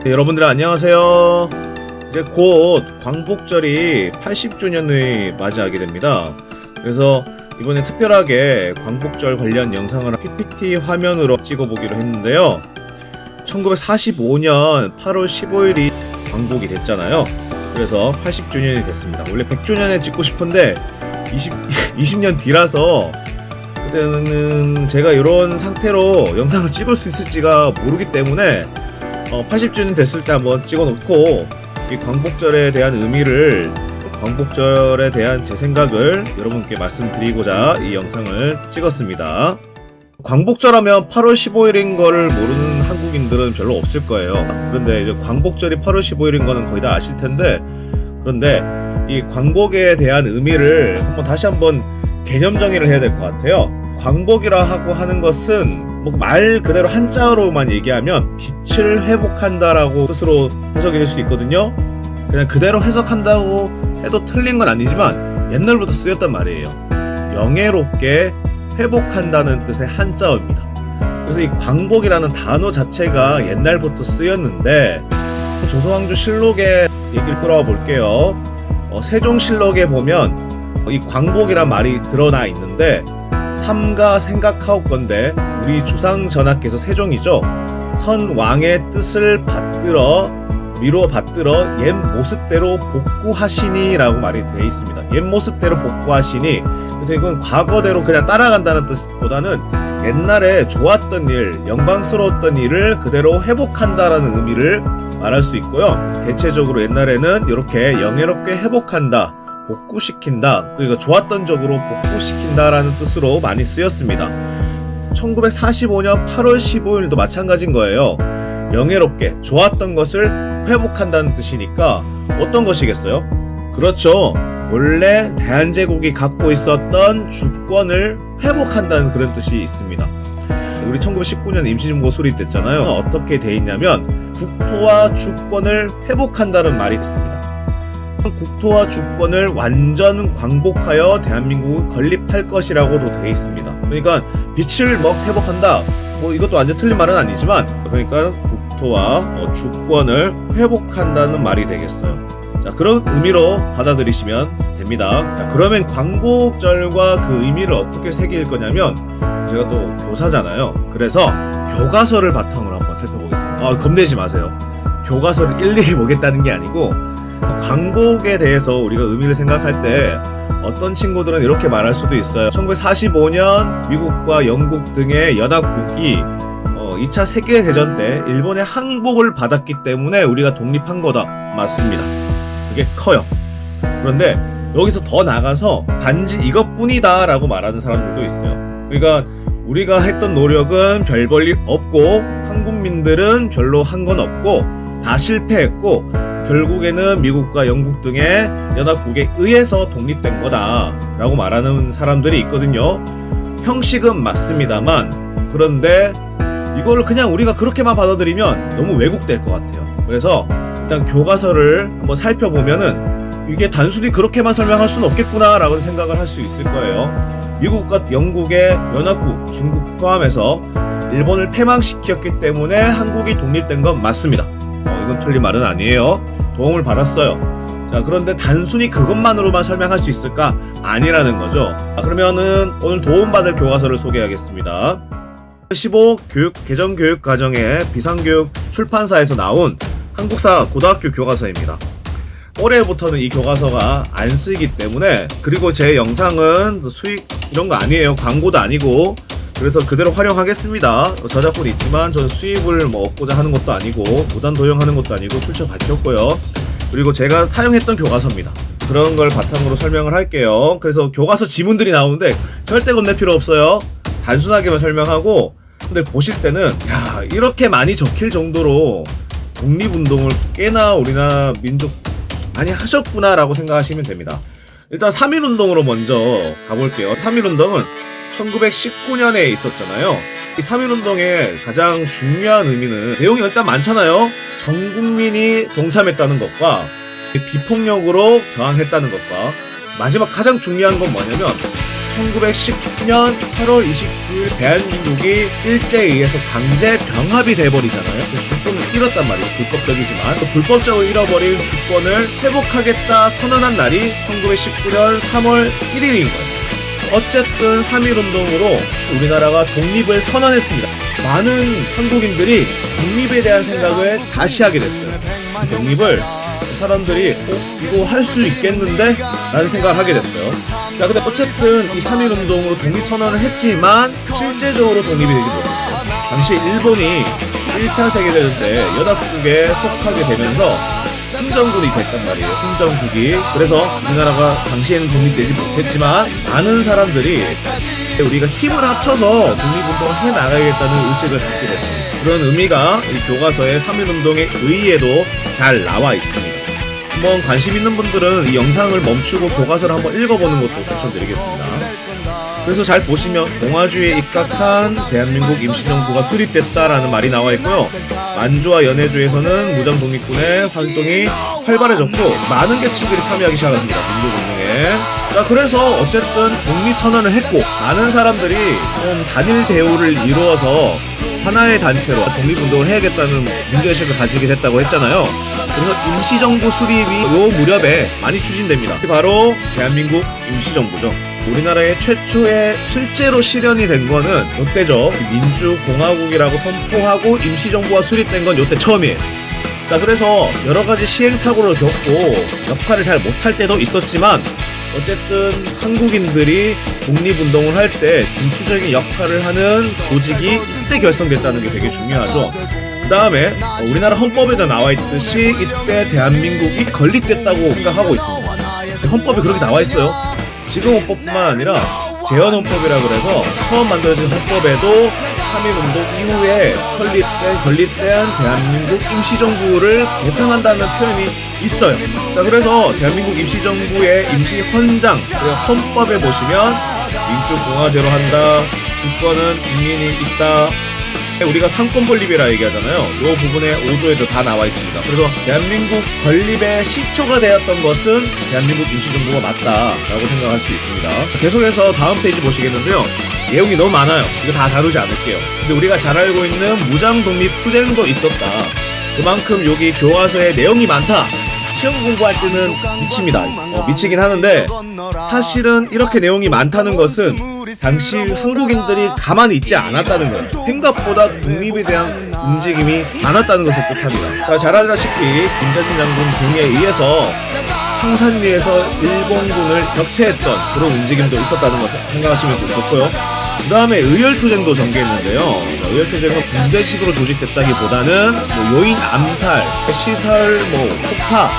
네, 여러분들 안녕하세요. 이제 곧 광복절이 80주년을 맞이하게 됩니다. 그래서 이번에 특별하게 광복절 관련 영상을 PPT 화면으로 찍어보기로 했는데요. 1945년 8월 15일이 광복이 됐잖아요. 그래서 80주년이 됐습니다. 원래 100주년에 찍고 싶은데 20년 뒤라서 그때는 제가 이런 상태로 영상을 찍을 수 있을지가 모르기 때문에 80주년 됐을 때 한번 찍어놓고 이 광복절에 대한 의미를, 광복절에 대한 제 생각을 여러분께 말씀드리고자 이 영상을 찍었습니다. 광복절 하면 8월 15일인 거를 모르는 한국인들은 별로 없을 거예요. 그런데 이제 광복절이 8월 15일인 거는 거의 다 아실 텐데, 그런데 이 광복에 대한 의미를 다시 한번 개념 정의를 해야 될 것 같아요. 광복이라 하고 하는 것은 말 그대로 한자어로만 얘기하면 빛을 회복한다라고 뜻으로 해석이 될 수 있거든요. 그냥 그대로 해석한다고 해도 틀린 건 아니지만 옛날부터 쓰였단 말이에요. 영예롭게 회복한다는 뜻의 한자어입니다. 그래서 이 광복이라는 단어 자체가 옛날부터 쓰였는데, 조선왕조 실록의 얘기를 끌어와 볼게요. 세종실록에 보면 이 광복이란 말이 드러나 있는데, 삼가 생각하옵건대 우리 주상 전하께서 세종이죠. 선 왕의 뜻을 미루어 받들어 옛 모습대로 복구하시니라고 말이 되어 있습니다. 옛 모습대로 복구하시니, 그래서 이건 과거대로 그냥 따라간다는 뜻보다는 옛날에 좋았던 일, 영광스러웠던 일을 그대로 회복한다라는 의미를 말할 수 있고요. 대체적으로 옛날에는 이렇게 영예롭게 회복한다, 복구시킨다, 그러니까 좋았던 쪽으로 복구시킨다라는 뜻으로 많이 쓰였습니다. 1945년 8월 15일도 마찬가지인 거예요. 영예롭게 좋았던 것을 회복한다는 뜻이니까 어떤 것이겠어요? 그렇죠. 원래 대한제국이 갖고 있었던 주권을 회복한다는 그런 뜻이 있습니다. 우리 1919년 임시정부 수립됐잖아요. 어떻게 돼 있냐면 국토와 주권을 회복한다는 말이 있습니다. 국토와 주권을 완전 광복하여 대한민국을 건립할 것이라고도 되어 있습니다. 그러니까 빛을 회복한다, 이것도 완전 틀린 말은 아니지만, 그러니까 국토와 주권을 회복한다는 말이 되겠어요. 자, 그런 의미로 받아들이시면 됩니다. 자, 그러면 광복절과 그 의미를 어떻게 새길 거냐면, 제가 또 교사잖아요. 그래서 교과서를 바탕으로 한번 살펴보겠습니다. 겁내지 마세요. 교과서를 일일이 보겠다는 게 아니고, 광복에 대해서 우리가 의미를 생각할 때 어떤 친구들은 이렇게 말할 수도 있어요. 1945년 미국과 영국 등의 연합국이 2차 세계대전 때 일본의 항복을 받았기 때문에 우리가 독립한 거다. 맞습니다. 그게 커요. 그런데 여기서 더 나가서 단지 이것뿐이다 라고 말하는 사람들도 있어요. 그러니까 우리가 했던 노력은 별 볼 일 없고 한국민들은 별로 한 건 없고 다 실패했고 결국에는 미국과 영국 등의 연합국에 의해서 독립된 거다 라고 말하는 사람들이 있거든요. 형식은 맞습니다만, 그런데 이거를 그냥 우리가 그렇게만 받아들이면 너무 왜곡될 것 같아요. 그래서 일단 교과서를 한번 살펴보면은 이게 단순히 그렇게만 설명할 수는 없겠구나 라고 생각을 할 수 있을 거예요. 미국과 영국의 연합국, 중국 포함해서 일본을 패망시켰기 때문에 한국이 독립된 건 맞습니다. 이건 틀린 말은 아니에요. 도움을 받았어요. 자, 그런데 단순히 그것만으로만 설명할 수 있을까? 아니라는 거죠. 그러면은 오늘 도움받을 교과서를 소개하겠습니다. 15 개정교육과정의 비상교육 출판사에서 나온 한국사 고등학교 교과서입니다. 올해부터는 이 교과서가 안 쓰이기 때문에, 그리고 제 영상은 수익 이런 거 아니에요. 광고도 아니고, 그래서 그대로 활용하겠습니다. 저작권이 있지만 저는 수입을 얻고자 하는 것도 아니고 무단 도용하는 것도 아니고 출처 밝혔고요. 그리고 제가 사용했던 교과서입니다. 그런 걸 바탕으로 설명을 할게요. 그래서 교과서 지문들이 나오는데 절대 건넬 필요 없어요. 단순하게만 설명하고, 근데 보실 때는 이렇게 많이 적힐 정도로 독립운동을 꽤나 우리나라 민족 많이 하셨구나 라고 생각하시면 됩니다. 일단 3.1운동으로 먼저 가볼게요. 3.1운동은 1919년에 있었잖아요. 이 3.1운동의 가장 중요한 의미는, 내용이 일단 많잖아요. 전 국민이 동참했다는 것과 비폭력으로 저항했다는 것과, 마지막 가장 중요한 건 뭐냐면 1910년 8월 29일 대한민국이 일제에 의해서 강제 병합이 돼버리잖아요. 주권을 잃었단 말이에요. 불법적이지만. 또 불법적으로 잃어버린 주권을 회복하겠다 선언한 날이 1919년 3월 1일인 거예요. 어쨌든 3.1운동으로 우리나라가 독립을 선언했습니다. 많은 한국인들이 독립에 대한 생각을 다시 하게 됐어요. 독립을 사람들이 이거 할 수 있겠는데? 라는 생각을 하게 됐어요. 자, 근데 어쨌든 이 3.1운동으로 독립선언을 했지만 실제적으로 독립이 되지 못했어요. 당시 일본이 1차 세계대전 때 연합국에 속하게 되면서 승전국이 됐단 말이에요. 승전국이. 그래서 우리나라가 당시에는 독립되지 못했지만 많은 사람들이 우리가 힘을 합쳐서 독립운동을 해나가야겠다는 의식을 갖게 됐습니다. 그런 의미가 이 교과서의 3.1운동의 의의에도 잘 나와 있습니다. 한번 관심 있는 분들은 이 영상을 멈추고 교과서를 한번 읽어보는 것도 추천드리겠습니다. 그래서 잘 보시면 봉화주의에 입각한 대한민국 임시정부가 수립됐다라는 말이 나와 있고요. 만주와 연해주에서는 무장독립군의 활동이 활발해졌고 많은 계층들이 참여하기 시작합니다. 민족운동에. 자, 그래서 어쨌든 독립선언을 했고 많은 사람들이 좀 단일 대우를 이루어서 하나의 단체로 독립운동을 해야겠다는 문제의식을 가지게 됐다고 했잖아요. 그래서 임시정부 수립이 요 무렵에 많이 추진됩니다. 바로 대한민국 임시정부죠. 우리나라의 최초의 실제로 실현이 된 거는 요때죠. 민주공화국이라고 선포하고 임시정부가 수립된 건 요때 처음이에요. 자, 그래서 여러가지 시행착오를 겪고 역할을 잘 못할 때도 있었지만 어쨌든 한국인들이 독립운동을 할 때 중추적인 역할을 하는 조직이 이때 결성됐다는 게 되게 중요하죠. 그 다음에 우리나라 헌법에도 나와 있듯이 이때 대한민국이 건립됐다고 생각하고 있습니다. 헌법에 그렇게 나와 있어요. 지금 헌법뿐만 아니라 재헌헌법이라 그래서 처음 만들어진 헌법에도 3.1운동 이후에 건립된 대한민국 임시정부를 계승한다는 표현이 있어요. 자, 그래서 대한민국 임시정부의 임시헌장, 그리고 헌법에 보시면 민주공화제로 한다, 주권은 국민이 있다, 우리가 상권 건립이라 얘기하잖아요. 이 부분에 5조에도 다 나와 있습니다. 그래서 대한민국 건립의 시초가 되었던 것은 대한민국 임시정부가 맞다라고 생각할 수 있습니다. 계속해서 다음 페이지 보시겠는데요. 내용이 너무 많아요. 이거 다 다루지 않을게요. 근데 우리가 잘 알고 있는 무장독립투쟁도 있었다. 그만큼 여기 교과서에 내용이 많다. 시험 공부할 때는 미칩니다. 미치긴 하는데 사실은 이렇게 내용이 많다는 것은 당시 한국인들이 가만히 있지 않았다는 거예요. 생각보다 독립에 대한 움직임이 많았다는 것을 뜻합니다. 자, 잘 알다시피 김대중 장군 등에 의해서 청산리에서 일본군을 격퇴했던 그런 움직임도 있었다는 것을 생각하시면 좋고요. 그 다음에 의열투쟁도 전개했는데요. 의열투쟁은 군대식으로 조직됐다기보다는 요인 암살, 시설, 폭파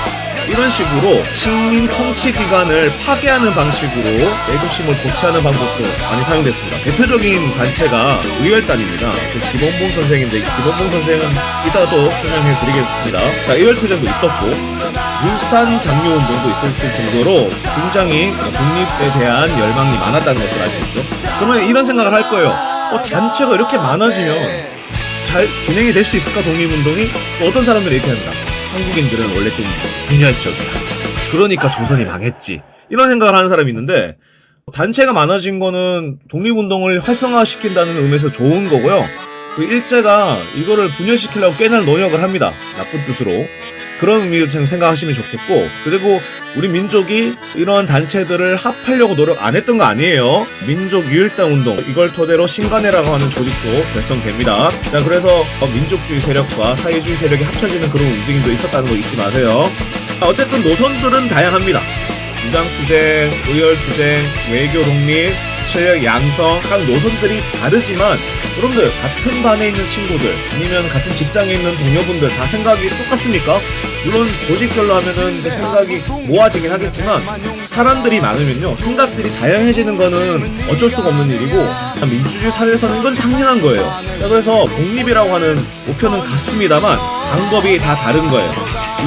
이런 식으로 식민 통치 기관을 파괴하는 방식으로 애국심을 고취하는 방법도 많이 사용됐습니다. 대표적인 단체가 의열단입니다. 기본봉 선생인데 기본봉 선생은 이따도 설명해 드리겠습니다. 자, 의열투쟁도 있었고 윤스탄 장려운동도 있었을 정도로 굉장히 독립에 대한 열망이 많았다는 것을 알 수 있죠. 그러면 이런 생각을 할 거예요. 단체가 이렇게 많아지면 잘 진행이 될 수 있을까, 독립운동이? 어떤 사람들이 이렇게 한다. 한국인들은 원래 좀 분열적이야. 그러니까 조선이 망했지. 이런 생각을 하는 사람이 있는데, 단체가 많아진 거는 독립운동을 활성화시킨다는 의미에서 좋은 거고요. 그 일제가 이거를 분열시키려고 꽤나 노력을 합니다. 나쁜 뜻으로. 그런 의미로 생각하시면 좋겠고, 그리고 우리 민족이 이런 단체들을 합하려고 노력 안 했던 거 아니에요. 민족 유일당 운동, 이걸 토대로 신관회라고 하는 조직도 결성됩니다. 자, 그래서 민족주의 세력과 사회주의 세력이 합쳐지는 그런 움직임도 있었다는 거 잊지 마세요. 어쨌든 노선들은 다양합니다. 무장투쟁, 의열투쟁, 외교 독립, 실력 양성, 각 노선들이 다르지만 여러분들 같은 반에 있는 친구들 아니면 같은 직장에 있는 동료분들 다 생각이 똑같습니까? 물론 조직별로 하면은 생각이 모아지긴 하겠지만 사람들이 많으면요 생각들이 다양해지는 거는 어쩔 수가 없는 일이고 민주주의 사회에서는 이건 당연한 거예요. 자, 그래서 독립이라고 하는 목표는 같습니다만 방법이 다 다른 거예요.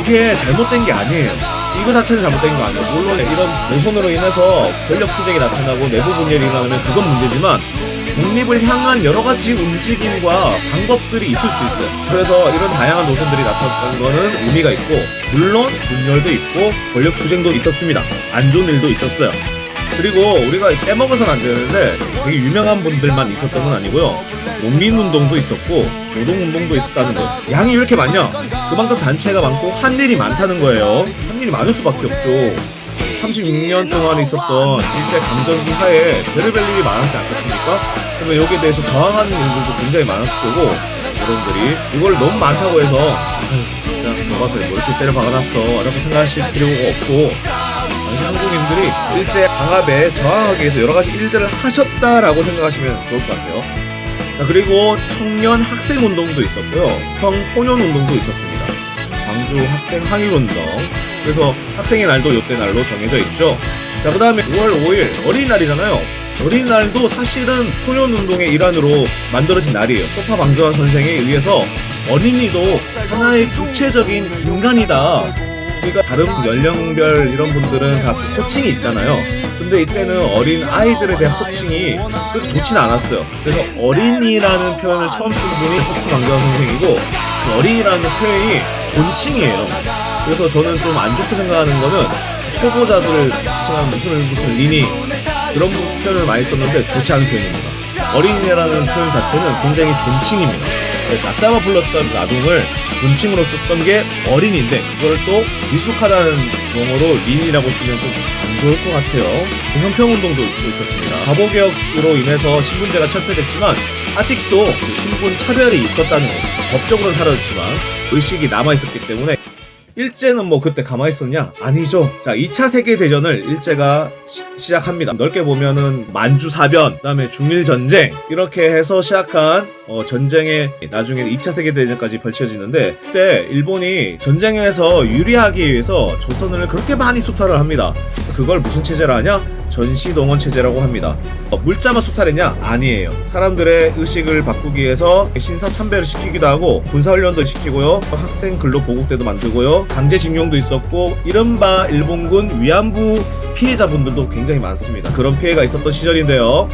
이게 잘못된 게 아니에요. 이거 자체는 잘못된 거 아니에요. 물론 이런 노선으로 인해서 권력 투쟁이 나타나고 내부 분열이 일어나면 그건 문제지만 독립을 향한 여러 가지 움직임과 방법들이 있을 수 있어요. 그래서 이런 다양한 노선들이 나타났다는 거는 의미가 있고, 물론 분열도 있고 권력 투쟁도 있었습니다. 안 좋은 일도 있었어요. 그리고 우리가 빼먹어서는 안 되는데 되게 유명한 분들만 있었던 건 아니고요. 농민운동도 있었고 노동운동도 있었다는 거. 양이 왜 이렇게 많냐? 그만큼 단체가 많고 한 일이 많다는 거예요. 한 일이 많을 수밖에 없죠. 36년 동안 있었던 일제 감정기 하에 별의별 일이 많았지 않겠습니까? 그러면 여기에 대해서 저항하는 일들도 굉장히 많았을 거고, 여러분들이 이걸 너무 많다고 해서 진짜 너가서 뭐 이렇게 때려 박아놨어 라고 생각하실 필요가 없고, 당시 한국인들이 일제 강압에 저항하기 위해서 여러 가지 일들을 하셨다라고 생각하시면 좋을 것 같아요. 자, 그리고 청년 학생 운동도 있었고요, 청소년 운동도 있었습니다. 광주 학생 항일운동. 그래서 학생의 날도 이때 날로 정해져 있죠. 자, 그 다음에 5월 5일 어린이날이잖아요. 어린이날도 사실은 소년운동의 일환으로 만들어진 날이에요. 소파 방정환 선생에 의해서 어린이도 하나의 주체적인 인간이다. 그러니까 다른 연령별 이런 분들은 다 호칭이 있잖아요. 근데 이때는 어린 아이들에 대한 호칭이 그렇게 좋지는 않았어요. 그래서 어린이라는 표현을 처음 쓴 분이 소파 방정환 선생이고, 그 어린이라는 표현이 존칭이에요. 그래서 저는 좀 안 좋게 생각하는 거는 초보자들을 지칭하는 무슨 리니 그런 표현을 많이 썼는데 좋지 않은 표현입니다. 어린이라는 표현 자체는 굉장히 존칭입니다. 낮잡아 불렀던 아동을 존칭으로 썼던 게 어린이인데 그걸 또 미숙하다는 용어로 리니라고 쓰면 좀 안 좋을 것 같아요. 형평운동도 있었습니다. 가보개혁으로 인해서 신분제가 철폐됐지만 아직도 신분 차별이 있었다는 거. 법적으로는 사라졌지만 의식이 남아있었기 때문에 일제는 뭐 그때 가만히 있었냐? 아니죠. 자, 2차 세계대전을 일제가 시작합니다. 넓게 보면은 만주사변, 그 다음에 중일전쟁 이렇게 해서 시작한 전쟁에 나중에 2차 세계대전까지 펼쳐지는데, 그때 일본이 전쟁에서 유리하기 위해서 조선을 그렇게 많이 수탈을 합니다. 그걸 무슨 체제라 하냐? 전시동원 체제라고 합니다. 물자만 수탈했냐? 아니에요. 사람들의 의식을 바꾸기 위해서 신사참배를 시키기도 하고 군사훈련도 시키고요, 학생 근로보국대도 만들고요, 강제징용도 있었고, 이른바 일본군 위안부 피해자분들도 굉장히 많습니다. 그런 피해가 있었던 시절인데요.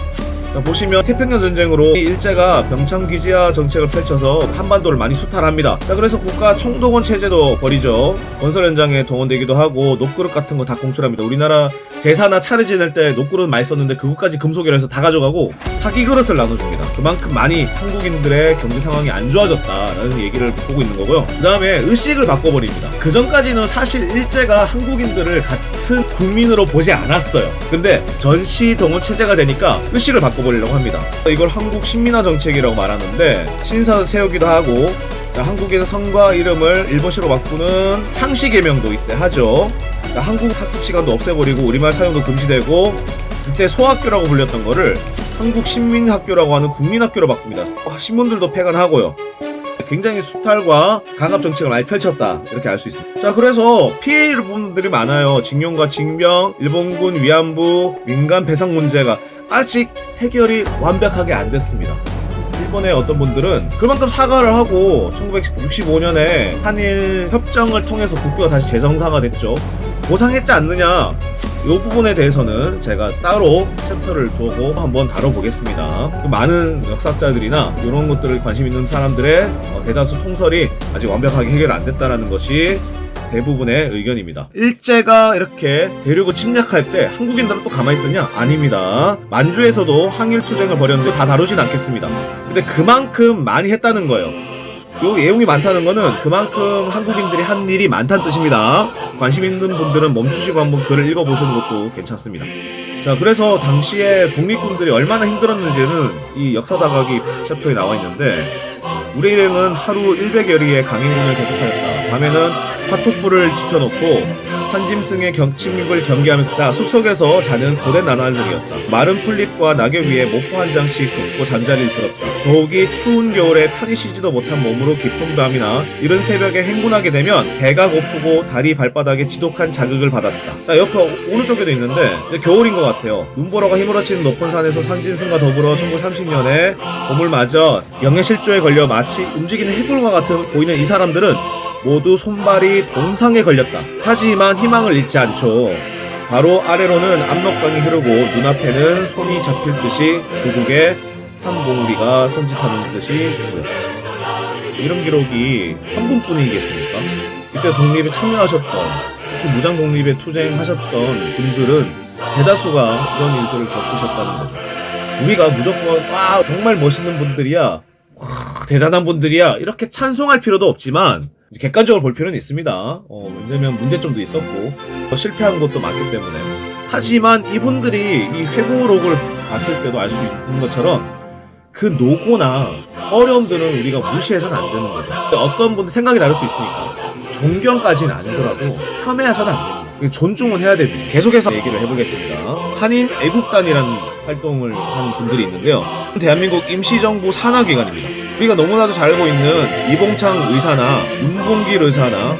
자, 보시면 태평양 전쟁으로 일제가 병창기지화 정책을 펼쳐서 한반도를 많이 수탈합니다. 자, 그래서 국가 총동원 체제도 벌이죠. 건설 현장에 동원되기도 하고 녹그릇 같은 거 다 공출합니다. 우리나라 제사나 차례 지낼 때 녹그릇 많이 썼는데 그것까지 금속이라 해서 다 가져가고 사기 그릇을 나눠줍니다. 그만큼 많이 한국인들의 경제 상황이 안 좋아졌다라는 얘기를 보고 있는 거고요. 그 다음에 의식을 바꿔버립니다. 그 전까지는 사실 일제가 한국인들을 같은 국민으로 보지 않았어요. 근데 전시 동원 체제가 되니까 의식을 바꿔버리려고 합니다. 이걸 한국 신민화 정책이라고 말하는데 신사 세우기도 하고, 자, 한국인의 성과 이름을 일본식으로 바꾸는 상시 개명도 이때 하죠. 자, 한국 학습 시간도 없애버리고 우리말 사용도 금지되고, 그때 소학교라고 불렸던 거를 한국 신민학교라고 하는 국민학교로 바꿉니다. 신문들도 폐간하고요. 굉장히 수탈과 강압 정책을 많이 펼쳤다, 이렇게 알 수 있습니다. 자, 그래서 피해 분들이 많아요. 징용과 징병, 일본군 위안부, 민간 배상 문제가 아직 해결이 완벽하게 안 됐습니다. 일본의 어떤 분들은 그만큼 사과를 하고 1965년에 한일 협정을 통해서 국교가 다시 재정상화 됐죠. 보상했지 않느냐, 이 부분에 대해서는 제가 따로 챕터를 두고 한번 다뤄보겠습니다. 많은 역사학자들이나 이런 것들을 관심 있는 사람들의 대다수 통설이 아직 완벽하게 해결 안 됐다는 것이 대부분의 의견입니다. 일제가 이렇게 대륙을 침략할 때 한국인들은 또 가만히 있었냐? 아닙니다. 만주에서도 항일투쟁을 벌였는데 다 다루진 않겠습니다. 근데 그만큼 많이 했다는 거예요. 요 내용이 많다는 거는 그만큼 한국인들이 한 일이 많다는 뜻입니다. 관심 있는 분들은 멈추시고 한번 글을 읽어보시는 것도 괜찮습니다. 자, 그래서 당시에 독립군들이 얼마나 힘들었는지는 이 역사다각이 챕터에 나와 있는데, 우리 일행은 하루 100여리의 강행군을 계속하였다. 밤에는 화톡불을 지펴놓고 산짐승의 침입을 경계하면서, 자, 숲속에서 자는 고된 나날들이었다. 마른 풀잎과 낙엽 위에 모포 한 장씩 덮고 잠자리를 들었다. 더욱이 추운 겨울에 편히 쉬지도 못한 몸으로 깊은 밤이나 이른 새벽에 행군하게 되면 배가 고프고 다리 발바닥에 지독한 자극을 받았다. 자, 옆에 오른쪽에도 있는데 겨울인 것 같아요. 눈보라가 휘몰아치는 높은 산에서 산짐승과 더불어 1930년에 봄을 맞아 영해실조에 걸려 마치 움직이는 해골과 같은 보이는 이 사람들은 모두 손발이 동상에 걸렸다. 하지만 희망을 잃지 않죠. 바로 아래로는 압록강이 흐르고 눈앞에는 손이 잡힐 듯이 조국의 산봉우리가 손짓하는 듯이 보였다. 이런 기록이 한 분뿐이겠습니까? 이때 독립에 참여하셨던, 특히 무장 독립에 투쟁하셨던 분들은 대다수가 이런 일들을 겪으셨다는 거죠. 우리가 무조건 정말 멋있는 분들이야, 와, 대단한 분들이야 이렇게 찬송할 필요도 없지만 객관적으로 볼 필요는 있습니다. 왜냐면 문제점도 있었고 실패한 것도 많기 때문에. 하지만 이분들이 이 회고록을 봤을 때도 알 수 있는 것처럼 그 노고나 어려움들은 우리가 무시해서는 안 되는 거죠. 어떤 분들 생각이 다를 수 있으니까 존경까지는 아니더라도 폄훼해서는 안 됩니다. 존중은 해야 됩니다. 계속해서 얘기를 해보겠습니다. 한인 애국단이라는 활동을 하는 분들이 있는데요. 대한민국 임시정부 산하기관입니다. 우리가 너무나도 잘 알고 있는 이봉창 의사나 윤봉길 의사나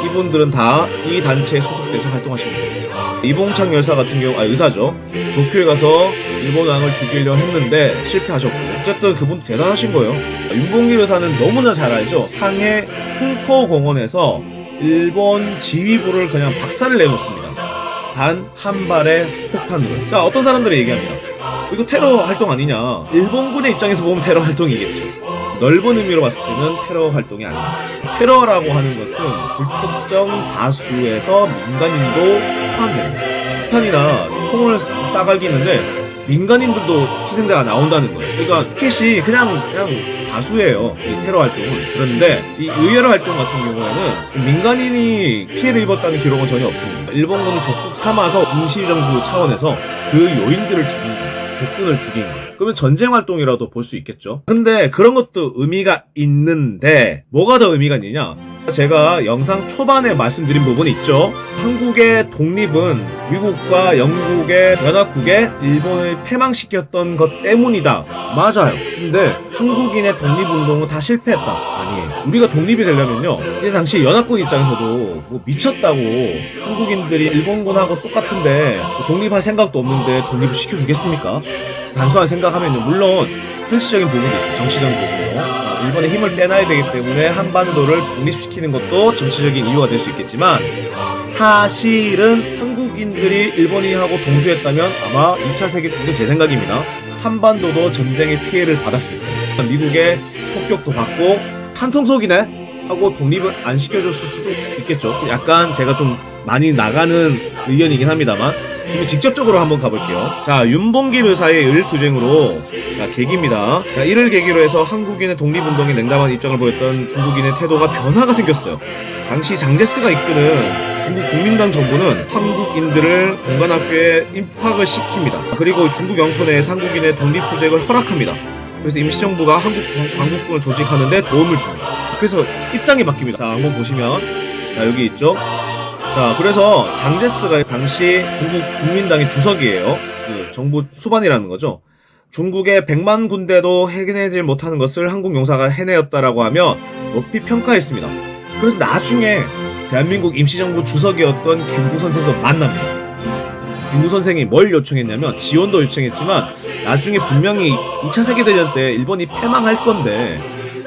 이분들은 다 이 단체에 소속돼서 활동하십니다. 이봉창 여사 같은 경우, 의사죠. 도쿄에 가서 일본 왕을 죽이려 했는데 실패하셨고, 어쨌든 그분 대단하신 거예요. 윤봉길 의사는 너무나 잘 알죠. 상해 홍커 공원에서 일본 지휘부를 그냥 박살을 내놓습니다. 단 한 발의 폭탄으로. 자, 어떤 사람들이 얘기합니다. 이거 테러 활동 아니냐. 일본군의 입장에서 보면 테러 활동이겠죠. 넓은 의미로 봤을 때는 테러 활동이 아닙니다. 테러라고 하는 것은 불특정 다수에서 민간인도 포함됩니다. 폭탄이나 총을 쏴갈기는데 민간인들도 희생자가 나온다는 거예요. 그러니까 티켓이 그냥 다수예요. 이 테러 활동은. 그런데 이 의외로 활동 같은 경우에는 민간인이 피해를 입었다는 기록은 전혀 없습니다. 일본군을 적국 삼아서 임시정부 차원에서 그 요인들을 죽인 거예요. 적군을 죽인 거예요. 그러면 전쟁 활동이라도 볼 수 있겠죠. 근데 그런 것도 의미가 있는데 뭐가 더 의미가 있느냐? 제가 영상 초반에 말씀드린 부분이 있죠. 한국의 독립은 미국과 영국의 연합국에 일본을 패망시켰던 것 때문이다. 맞아요. 근데 한국인의 독립운동은 다 실패했다. 아니에요. 우리가 독립이 되려면요, 이 당시 연합군 입장에서도 뭐 미쳤다고, 한국인들이 일본군하고 똑같은데 독립할 생각도 없는데 독립을 시켜주겠습니까? 단순한 생각하면요, 물론 현실적인 부분도 있어요. 정치적인 부분도. 일본의 힘을 빼놔야 되기 때문에 한반도를 독립시키는 것도 정치적인 이유가 될 수 있겠지만, 사실은 한국인들이 일본인하고 동조했다면 아마 2차 세계대전, 제 생각입니다, 한반도도 전쟁의 피해를 받았을 거예요. 미국의 폭격도 받고 한통속이네 하고 독립을 안 시켜줬을 수도 있겠죠. 약간 제가 좀 많이 나가는 의견이긴 합니다만, 직접적으로 한번 가볼게요. 자, 윤봉길 의사의 을투쟁으로, 자, 계기입니다. 자, 이를 계기로 해서 한국인의 독립운동에 냉담한 입장을 보였던 중국인의 태도가 변화가 생겼어요. 당시 장제스가 이끄는 중국 국민당 정부는 한국인들을 공관학교에 입학을 시킵니다. 그리고 중국 영토 내에 한국인의 독립투쟁을 허락합니다. 그래서 임시정부가 한국 광복군을 조직하는데 도움을 줍니다. 그래서 입장이 바뀝니다. 자, 한번 보시면, 자, 여기 있죠. 자, 그래서 장제스가 당시 중국 국민당의 주석이에요. 그 정부 수반이라는 거죠. 중국의 100만 군대도 해내질 못하는 것을 한국 용사가 해내었다라고 하며 높이 평가했습니다. 그래서 나중에 대한민국 임시정부 주석이었던 김구 선생도 만납니다. 김구 선생이 뭘 요청했냐면 지원도 요청했지만, 나중에 분명히 2차 세계대전 때 일본이 패망할 건데,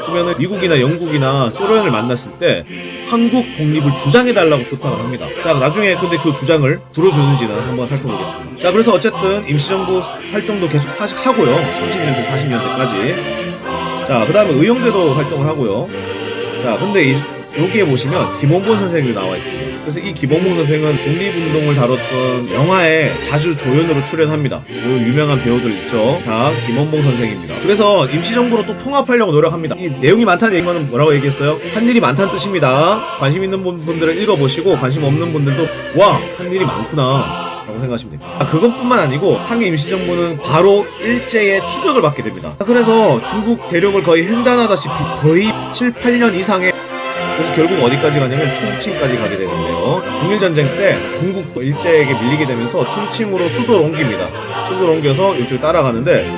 그러면 미국이나 영국이나 소련을 만났을 때 한국 독립을 주장해달라고 부탁을 합니다. 자, 나중에 근데 그 주장을 들어주는지는 한번 살펴보겠습니다. 자, 그래서 어쨌든 임시정부 활동도 계속 하고요. 30년대, 40년대까지. 자, 그 다음에 의용대도 활동을 하고요. 자, 근데 여기에 보시면 김원본 선생이 나와 있습니다. 그래서 이 김원본 선생은 독립운동을 다뤘던 영화에 자주 조연으로 출연합니다. 그 유명한 배우들 있죠. 다 김원본 선생입니다. 그래서 임시정부로 또 통합하려고 노력합니다. 이 내용이 많다는 얘기는 뭐라고 얘기했어요? 한 일이 많다는 뜻입니다. 관심 있는 분들은 읽어보시고, 관심 없는 분들도 와, 한 일이 많구나 라고 생각하시면 됩니다. 그것뿐만 아니고 항해 임시정부는 바로 일제의 추적을 받게 됩니다. 그래서 중국 대륙을 거의 횡단하다시피 거의 7, 8년 이상의, 그래서 결국 어디까지 가냐면 충칭까지 가게 되는데요. 중일전쟁 때 중국도 일제에게 밀리게 되면서 충칭으로 수도를 옮깁니다. 수도를 옮겨서 이쪽에 따라가는데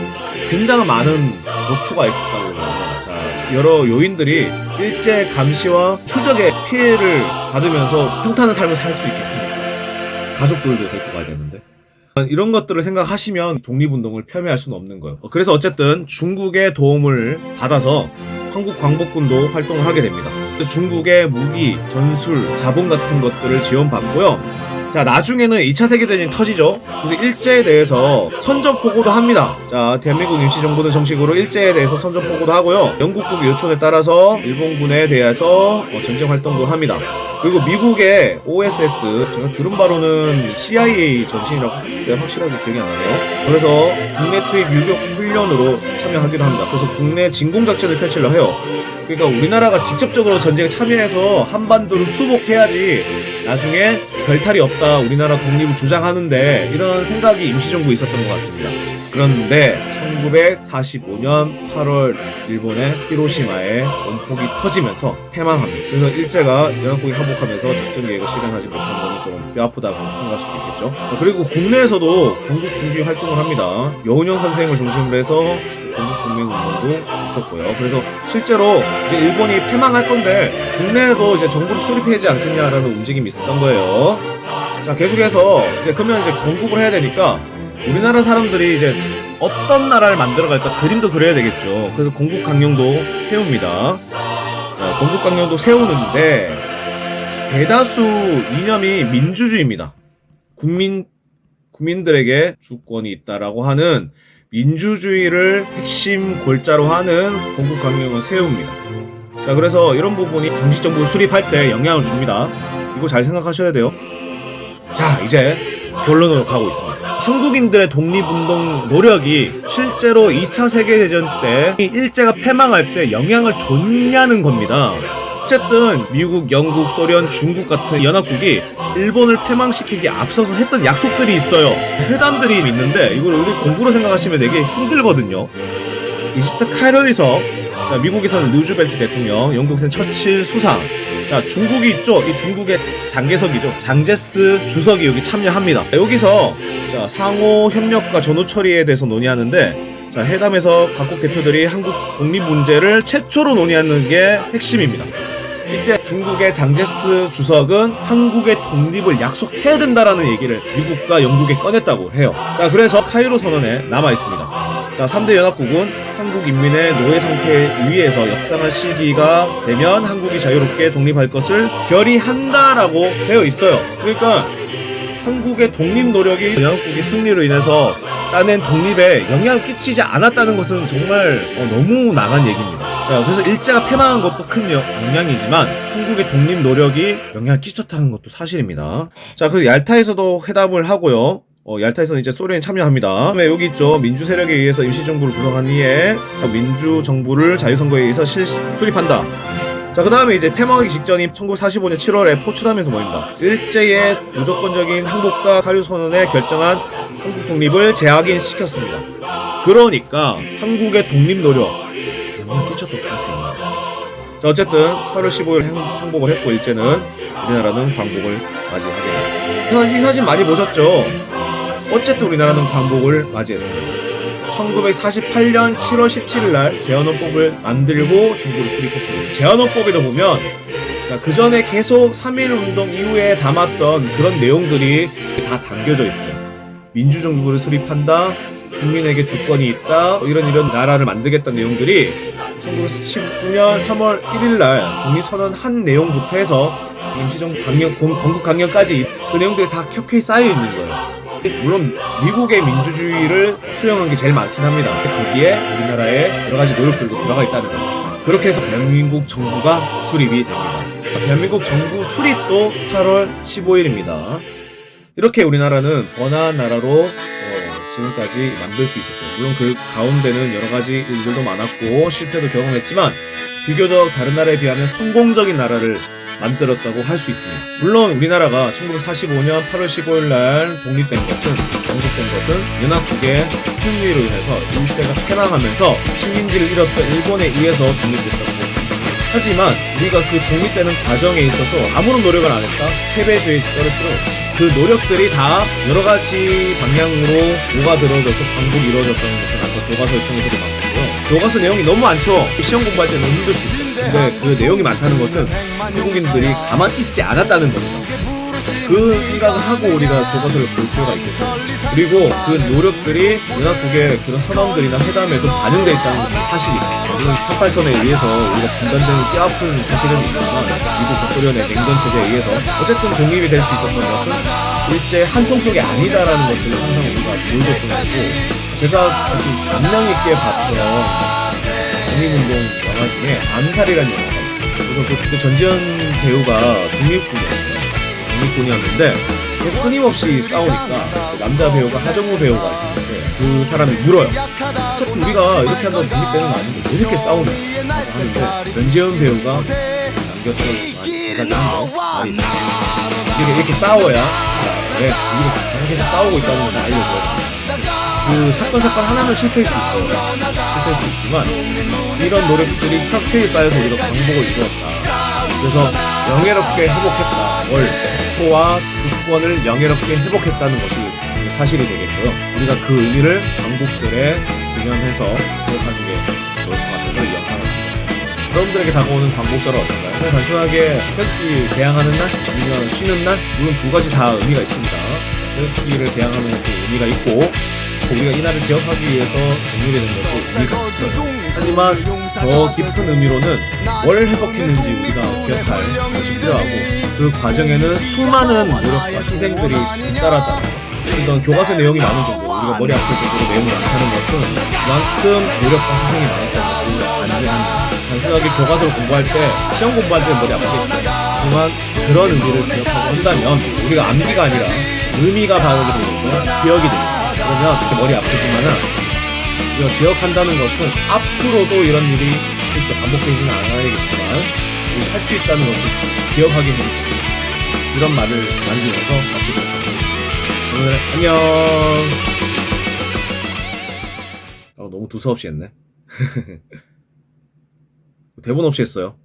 굉장히 많은 고초가 있었다고 합니다. 자, 여러 요인들이 일제 감시와 추적의 피해를 받으면서 평탄한 삶을 살 수 있겠습니까? 가족들도 데리고 가야 되는데. 이런 것들을 생각하시면 독립운동을 폄훼할 수는 없는 거예요. 그래서 어쨌든 중국의 도움을 받아서 한국 광복군도 활동을 하게 됩니다. 중국의 무기, 전술, 자본 같은 것들을 지원받고요. 자, 나중에는 2차 세계대전이 터지죠. 그래서 일제에 대해서 선전포고도 합니다. 자, 대한민국 임시정부는 정식으로 일제에 대해서 선전포고도 하고요. 영국국의 요청에 따라서 일본군에 대해서 전쟁 활동도 합니다. 그리고 미국의 OSS, 제가 들은 바로는 CIA 전신이라고 하는데 확실하게 기억이 안 나네요. 그래서 국내 투입 유격 훈련으로 참여하기도 합니다. 그래서 국내 진공작전을 펼치려 해요. 그러니까 우리나라가 직접적으로 전쟁에 참여해서 한반도를 수복해야지 나중에 별탈이 없다, 우리나라 독립을 주장하는데, 이런 생각이 임시정부에 있었던 것 같습니다. 그런데 1945년 8월 일본의 히로시마에 원폭이 터지면서 패망합니다. 그래서 일제가 연합국이 항복하면서 작전 계획을 실행하지 못한 것은 좀 뼈아프다고 생각할 수도 있겠죠. 그리고 국내에서도 건국 준비 활동을 합니다. 여운형 선생을 중심으로 해서 건국동맹운동도 있었고요. 그래서 실제로 이제 일본이 패망할 건데 국내에도 이제 정부를 수립하지 않겠냐라는 움직임이 있었던 거예요. 자, 계속해서 이제 그러면 이제 건국을 해야 되니까 우리나라 사람들이 이제 어떤 나라를 만들어갈까 그림도 그려야 되겠죠. 그래서 건국강령도 세웁니다. 자, 건국강령도 세우는데 대다수 이념이 민주주의입니다. 국민들에게 주권이 있다라고 하는 민주주의를 핵심 골자로 하는 건국강령을 세웁니다. 자, 그래서 이런 부분이 정식정부 수립할 때 영향을 줍니다. 이거 잘 생각하셔야 돼요. 자, 이제 결론으로 가고 있습니다. 한국인들의 독립운동 노력이 실제로 2차 세계대전 때 일제가 패망할 때 영향을 줬냐는 겁니다. 어쨌든 미국, 영국, 소련, 중국 같은 연합국이 일본을 패망시키기에 앞서서 했던 약속들이 있어요. 회담들이 있는데 이걸 우리 공부로 생각하시면 되게 힘들거든요. 이집트 카이로에서, 자, 미국에서는 루즈벨트 대통령, 영국에서는 처칠 수상, 자, 중국이 있죠. 이 중국의 장개석이죠. 장제스 주석이 여기 참여합니다. 여기서 자, 상호 협력과 전후 처리에 대해서 논의하는데, 자, 회담에서 각국 대표들이 한국 독립 문제를 최초로 논의하는 게 핵심입니다. 이때 중국의 장제스 주석은 한국의 독립을 약속해야 된다라는 얘기를 미국과 영국에 꺼냈다고 해요. 자, 그래서 카이로 선언에 남아 있습니다. 자, 3대 연합국은 한국 인민의 노예 상태에 의해서 역당한 시기가 되면 한국이 자유롭게 독립할 것을 결의한다라고 되어 있어요. 그러니까 한국의 독립 노력이 연합국의 승리로 인해서 따낸 독립에 영향을 끼치지 않았다는 것은 정말 너무 나간 얘기입니다. 자, 그래서 일제가 패망한 것도 큰 영향이지만 한국의 독립 노력이 영향을 끼쳤다는 것도 사실입니다. 자, 그래서 얄타에서도 회담을 하고요. 얄타에서는 이제 소련이 참여합니다. 그다음에 여기 있죠. 민주 세력에 의해서 임시정부를 구성한 이에 민주정부를 자유선거에 의해서 수립한다. 자, 그 다음에 이제 패망하기 직전인 1945년 7월에 포츠담에서 모입니다. 일제의 무조건적인 항복과 사료 선언에 결정한 한국 독립을 재확인시켰습니다. 그러니까 한국의 독립 노력 영향을 끼쳤다고 볼 수 있는 거죠. 자, 어쨌든 8월 15일 항복을 했고 일제는, 우리나라는 광복을 맞이하게 됩니다. 이 사진 많이 보셨죠? 어쨌든 우리나라는 광복을 맞이했습니다. 1948년 7월 17일 날 제헌헌법을 만들고 정부를 수립했습니다. 제헌헌법에도 보면 그 전에 계속 3.1 운동 이후에 담았던 그런 내용들이 다 담겨져 있어요. 민주정부를 수립한다, 국민에게 주권이 있다, 이런 나라를 만들겠다는 내용들이 1919년 3월 1일 날 독립선언 한 내용부터 해서 임시정부 건국 강령까지 그 내용들이 다 켜켜이 쌓여 있는 거예요. 물론 미국의 민주주의를 수용한 게 제일 많긴 합니다. 거기에 우리나라의 여러 가지 노력들도 들어가 있다는 거죠. 그렇게 해서 대한민국 정부가 수립이 됩니다. 대한민국 정부 수립도 8월 15일입니다. 이렇게 우리나라는 번화한 나라로 지금까지 만들 수 있었어요. 물론 그 가운데는 여러 가지 일들도 많았고 실패도 경험했지만 비교적 다른 나라에 비하면 성공적인 나라를 만들었다고 할 수 있습니다. 물론 우리나라가 1945년 8월 15일 날 독립된 것은, 건국된 것은 연합국의 승리로 인해서 일제가 패망하면서 식민지를 잃었던 일본에 의해서 독립됐다고 볼 수 있습니다. 하지만 우리가 그 독립되는 과정에 있어서 아무런 노력을 안 했다? 패배주의 쩔을 필요 없습니다. 그 노력들이 다 여러 가지 방향으로 녹아들어져서 광복이 이루어졌다는 것은 아까 교과서를 통해서도 봤고요. 교과서 내용이 너무 많죠. 시험 공부할 때 너무 힘들 수 있어요. 근데 그 내용이 많다는 것은 한국인들이 가만 있지 않았다는 겁니다. 그 생각을 하고 우리가 교과서를 볼 필요가 있겠죠. 그리고 그 노력들이 연합국의 그런 선언들이나 회담에도 반영되어 있다는 것도 사실이에요. 물론 38선에 의해서 우리가 분단되는 뼈아픈 사실은 있지만 미국과 소련의 냉전 체제에 의해서 어쨌든 독립이 될 수 있었던 것은 일제 한통 속이 아니다라는 것을 항상 우리가 보여줬던 거고, 제가 아주 감명 있게 봤던 독립운동 영화 중에 암살이라는 영화가 있어요. 그래서 그때 전지현 배우가 독립군이었는데 계속 끊임없이 싸우니까 그 남자 배우가 하정우 배우가 있었는데 그 사람이 물어요. 어차피 우리가 이렇게 한다고 독립되는 거 아닌데 왜 이렇게 싸우냐 하는데, 전지현 배우가 남겼던 대사긴 한데 말이 있어요. 이렇게 싸워야 왜 우리가 계속 싸우고 있다는 걸 알려줘요. 그 사건 하나는 실패할 수 있어요. 실패할 수 있지만 이런 노력들이 칵테일 쌓여서 우리가 광복을 이루었다. 그래서 명예롭게 회복했다. 토와 주권을 명예롭게 회복했다는 것이 사실이 되겠고요. 우리가 그 의미를 광복절에 기념해서 기억하는 게 좋을 것 같은 걸 연상합니다. 여러분들에게 다가오는 광복절은 어떤가요? 그냥 단순하게 태극기 개항하는 날, 아니면 쉬는 날, 물론 두 가지 다 의미가 있습니다. 태극기를 개항하는 것도 의미가 있고, 우리가 이 날을 기억하기 위해서 정리되는 것도 의미가 있어요. 하지만 더 깊은 의미로는 뭘 회복했는지 우리가 기억할 것이 필요하고, 그 과정에는 수많은 노력과 희생들이 잇따랐다는 것. 이건 교과서 내용이 많은 정도, 우리가 머리 아플 정도로 내용이 많다는 것은 그만큼 노력과 희생이 많았다는 것을 간증합니다. 단순하게 교과서를 공부할 때, 시험 공부할 때 머리 아프겠죠. 하지만 그런 의미를 기억하고 한다면 우리가 암기가 아니라 의미가 반영이 되고 기억이 됩니다. 그러면 그렇게 머리 아프지만은 우리가 기억한다는 것은 앞으로도 이런 일이 있을 때 반복되지는 않아야겠지만 우리가 할 수 있다는 것을 기억하게 됩니다. 이런 말을 남기면서 마치도록 하겠습니다. 오늘 안녕. 너무 두서없이 했네. 대본 없이 했어요.